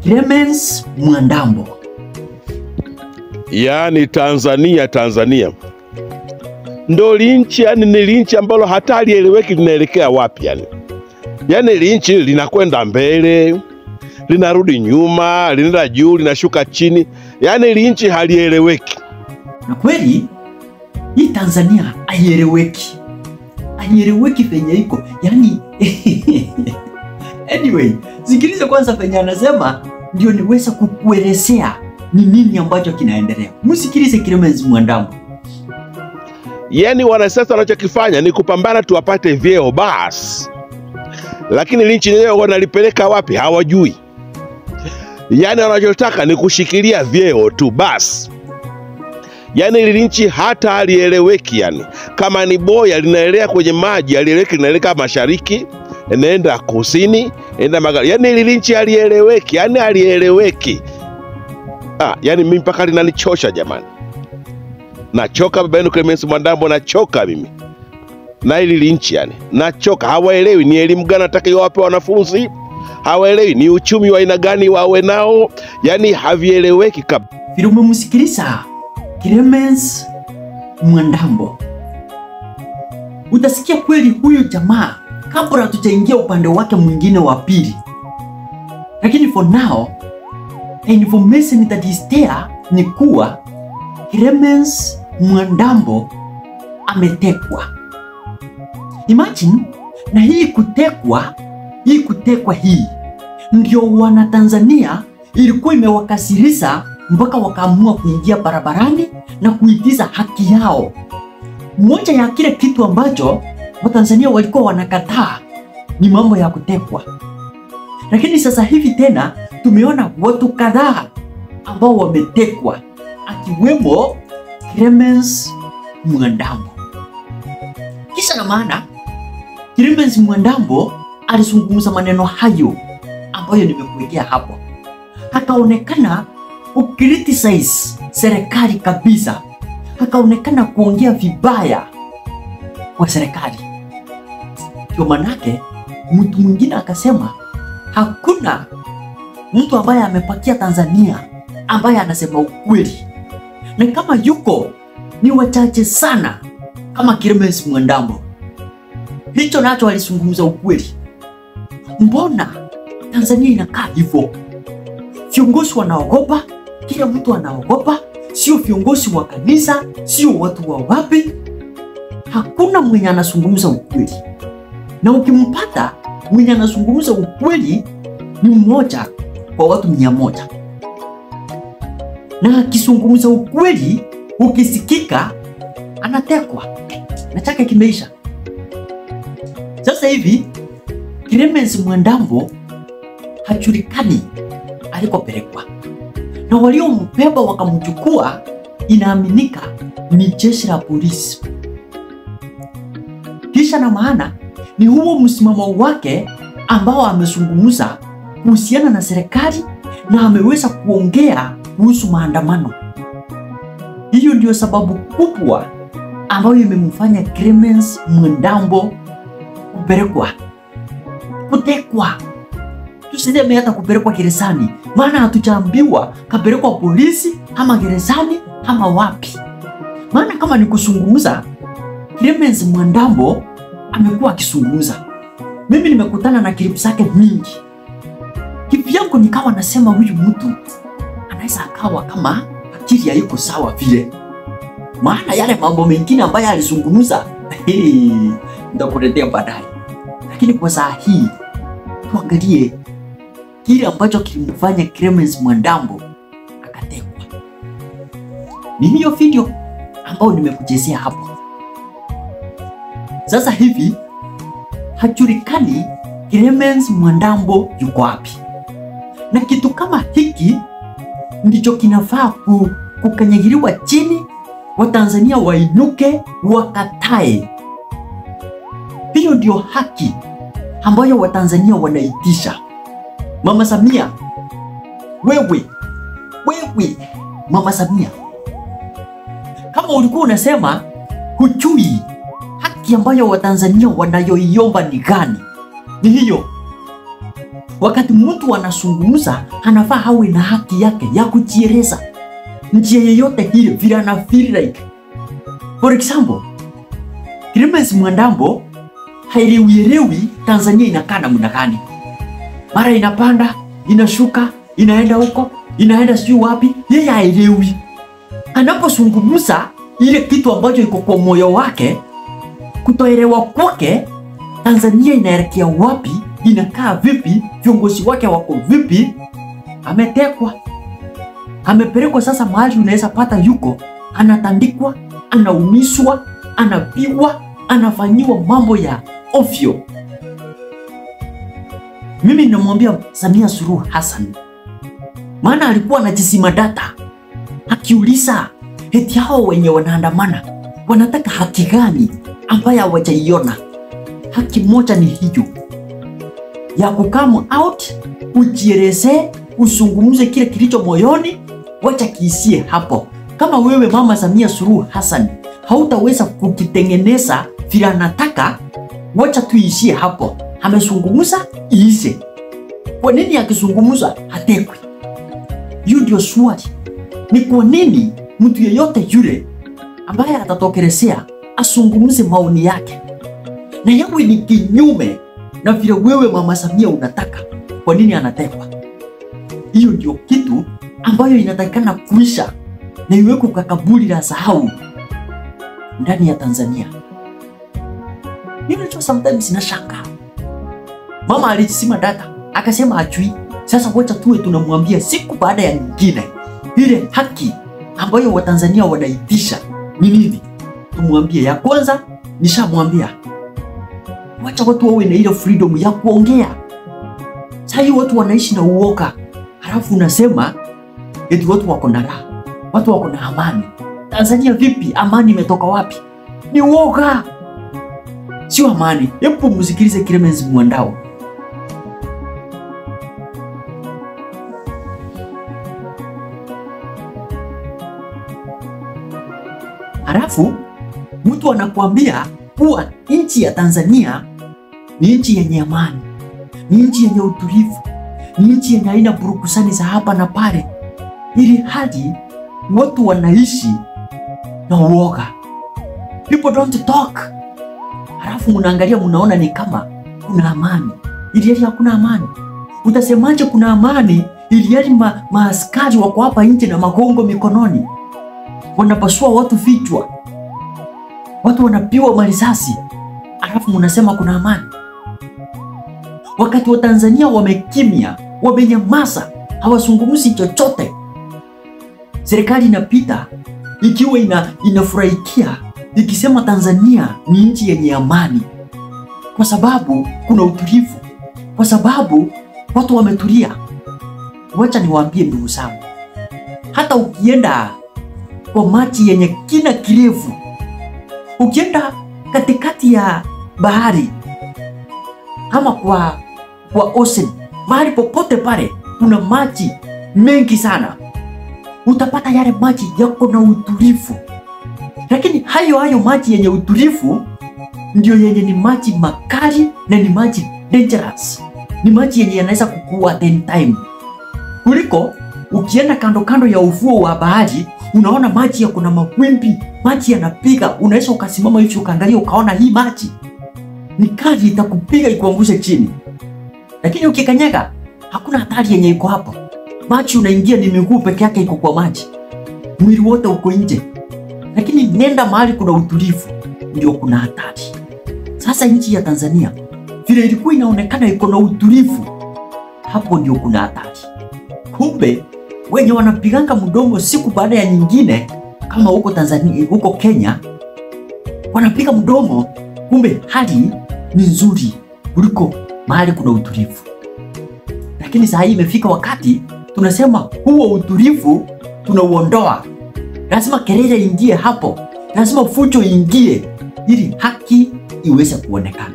Clemence Mwandambo. Yaani Tanzania ndo linchi, yani ni linchi ambalo hata alieleweki linaelekea wapi yani. Yaani linchi linakwenda mbele, linarudi nyuma, linaenda juu, linashuka chini. Yaani linchi halieleweki. Na kweli hii Tanzania haieleweki. Haieleweki penye iko. Yaani anyway, sikiliza kwanza penye anasema ndio niweza kukuelezea ni nini ambacho kinaendelea. Msikilize Clemence Mwandambo. Yaani wanasiasa wanachokifanya ni kupambana tu wapate vyeo basi. Lakini linchi leo wanalipeleka wapi hawajui. Yaani wanachotaka ni kushikilia vyeo tu basi. Yaani linchi hata alieleweki yani. Kama ni boya linaelea kwenye maji, alieleweki linaelekea mashariki, inaenda kusini, inaenda magharibi. Yaani linchi alieleweki, yani alieleweki. Yaani mimi mpaka linanichosha jamani. Nachoka baba yenu Clemence Mwandambo, nachoka mimi. Na hili linchi yani, nachoka. Hawaelewi ni elimu gani nataka iwape wanafunzi. Hawaelewi ni uchumi wa aina gani wawe nao. Yaani havieleweki kabisa. Vile umemsikiliza Clemence Mwandambo, utasikia kweli huyu jamaa kabla tutaingia upande wake mwingine wa pili. Lakini for now, information that is there ni kuwa Clemence Mwandambo ametekwa. Imagine, na hii kutekwa hii ndio wana Tanzania ilikuwa imewakasirisha mpaka wakaamua kuingia barabarani na kuitiza haki yao. Moja ya kile kitu ambacho Watanzania walikuwa wanakataa ni mambo ya kutekwa. Lakini sasa hivi tena tumeona watu kadhaa ambao wametekwa, akiwemo Clemence Mwandambo. Kisa na maana, Clemence Mwandambo alizungumza maneno hayo ambayo nimekuwekea hapo. Akaonekana ukriticize serikali kabisa. Akaonekana kuongea vibaya kwa serikali. Kwa manake mtu mwingine akasema hakuna mtu ambaye amepakia Tanzania ambaye anasema ukweli. Na kama yuko ni wachache sana kama Clemence Mwandambo. Hicho nacho alizungumza ukweli. Mbona Tanzania inakaa hivyo? Viongozi wanaogopa, kila mtu anaogopa, sio viongozi wa kanisa, sio watu wa wapi. Hakuna mwenye anazungumza ukweli. Na ukimpata mwenye anazungumza ukweli ni mmoja kwa watu 100. Na akizungumza ukweli ukisikika anatekwa. Na chake kimeisha. Sasa hivi Clemence Mwandambo hajulikani alikopelekwa. Na waliombeba wakamchukua inaaminika ni jeshi la polisi. Kisha na maana ni huo msimamo wake ambao amezungumza kuhusiana na serikali na ameweza kuongea kuhusu maandamano. Hiyo ndio sababu kubwa ambayo imemfanya Clemence Mwandambo kupelekwa, kutekwa. Tuseme hata kupelekwa gerezani, maana hatujaambiwa kapelekwa polisi ama gerezani ama wapi. Maana kama ni kuzungumza, Clemence Mwandambo amekuwa akizungumza. Mimi nimekutana na clip zake mingi. Kivyangu nikawa nasema huyu mtu anaweza akawa kama akili haiko sawa vile. Maana yale mambo mengine ambayo alizungumza nitakuletea baadaye. Lakini kwa saa hii tuangalie kile ambacho kilimfanya Clemence Mwandambo akatekwa. Ni hiyo video ambayo nimekuchezea hapo. Sasa hivi hajulikani Clemence Mwandambo yuko wapi. Na kitu kama hiki ndicho kinafaa kukanyagiliwa chini, Watanzania wainuke wakatae. Hiyo ndio haki ambayo Watanzania wanaitisha. Mama Samia, wewe Mama Samia, kama ulikuwa unasema hujui haki ambayo Watanzania wanayoiomba ni gani, ni hiyo. Wakati mtu anazungumza, anafaa awe na haki yake ya kujieleza njia yoyote ile vile ana feel like. For example, Clemence Mwandambo haielewi Tanzania inakaa namna gani. Mara inapanda, inashuka, inaenda huko, inaenda sijui wapi, yeye haielewi. Anapozungumza ile kitu ambacho iko kwa moyo wake, kutoelewa kwake Tanzania inaelekea wapi, inakaa vipi, viongozi wake wako vipi, ametekwa. Amepelekwa sasa mahali unaweza pata yuko, anatandikwa, anaumizwa, anapigwa, anafanyiwa mambo ya ovyo. Mimi namwambia Samia Suluhu Hassan, maana alikuwa anajisima data, akiuliza eti hao wenye wanaandamana wanataka haki gani ambayo hawajaiona. Haki moja ni hiyo ya kukam out, ujieleze, uzungumze kile kilicho moyoni, wacha kiisie hapo. Kama wewe Mama Samia Suluhu Hassan hautaweza kukitengeneza vile anataka, wacha tuishie hapo. Amezungumza, iise. Kwa nini akizungumza hatekwi? Hiyo ndio swali. Ni kwa nini mtu yeyote yule ambaye atatokelezea azungumze maoni yake na yawe ni kinyume na vile wewe Mama Samia unataka, kwa nini anatekwa? Hiyo ndio kitu ambayo inatakikana kuisha na iwekwe kwa kaburi la sahau ndani ya Tanzania. Mimi sometimes nashangaa. Mama alisema data, akasema ajui. Sasa wacha tuwe tunamwambia siku baada ya nyingine ile haki ambayo Watanzania wanaitisha ni nini. Tumwambie ya kwanza, nishamwambia. Wacha watu wawe na ile freedom ya kuongea. Sasa watu wanaishi na uoga. Halafu unasema eti watu wako na raha, watu wako na amani. Tanzania vipi? Amani imetoka wapi? Ni uoga, sio amani. Hebu msikilize Clemence Mwandambo. Halafu mtu anakuambia kuwa nchi ya Tanzania ni nchi yenye amani, ni nchi yenye utulivu, ni nchi yenye haina burukusani za hapa na pale, ili hadi watu wanaishi na uoga. People don't talk. Halafu mnaangalia mnaona ni kama kuna amani, ili hali hakuna amani. Utasemaje kuna amani ili hali maaskari wako hapa nje na magongo mikononi, wanapasua watu vichwa, watu wanapiwa marisasi, halafu mnasema kuna amani? Wakati wa Tanzania wamekimya, wamenyamaza, hawazungumzi chochote. Serikali inapita ikiwa inafurahikia ikisema Tanzania ni nchi yenye amani, kwa sababu kuna utulivu, kwa sababu watu wametulia. Wacha niwaambie ndugu zangu, hata ukienda kwa maji yenye kina kirefu, ukienda katikati ya bahari ama kwa ocean, mahali popote pale kuna maji mengi sana, utapata yale maji yako na utulivu. Lakini hayo maji yenye utulivu ndio yenye ni maji makali na ni maji dangerous. Ni maji yenye yanaweza kukua at any time. Kuliko ukienda kando ya ufuo wa bahari, unaona maji yako na mawimbi, maji yanapiga, unaweza ukasimama hivi ukaangalia ukaona hii maji ni kali, itakupiga ikuangushe chini. Lakini ukikanyaga hakuna hatari yenye iko hapo. Maji unaingia ni miguu peke yake iko kwa maji, mwili wote uko nje. Lakini nenda mahali kuna utulivu, ndio kuna hatari. Sasa nchi ya Tanzania vile ilikuwa inaonekana iko na utulivu, hapo ndio kuna hatari. Kumbe wenye wanapiganga mdomo siku baada ya nyingine, kama huko Tanzania, huko Kenya wanapiga mdomo, kumbe hali ni nzuri kuliko mahali kuna utulivu. Lakini sasa imefika wakati tunasema huo utulivu tunauondoa. Lazima kelele ingie hapo, lazima fujo ingie ili haki iweze kuonekana.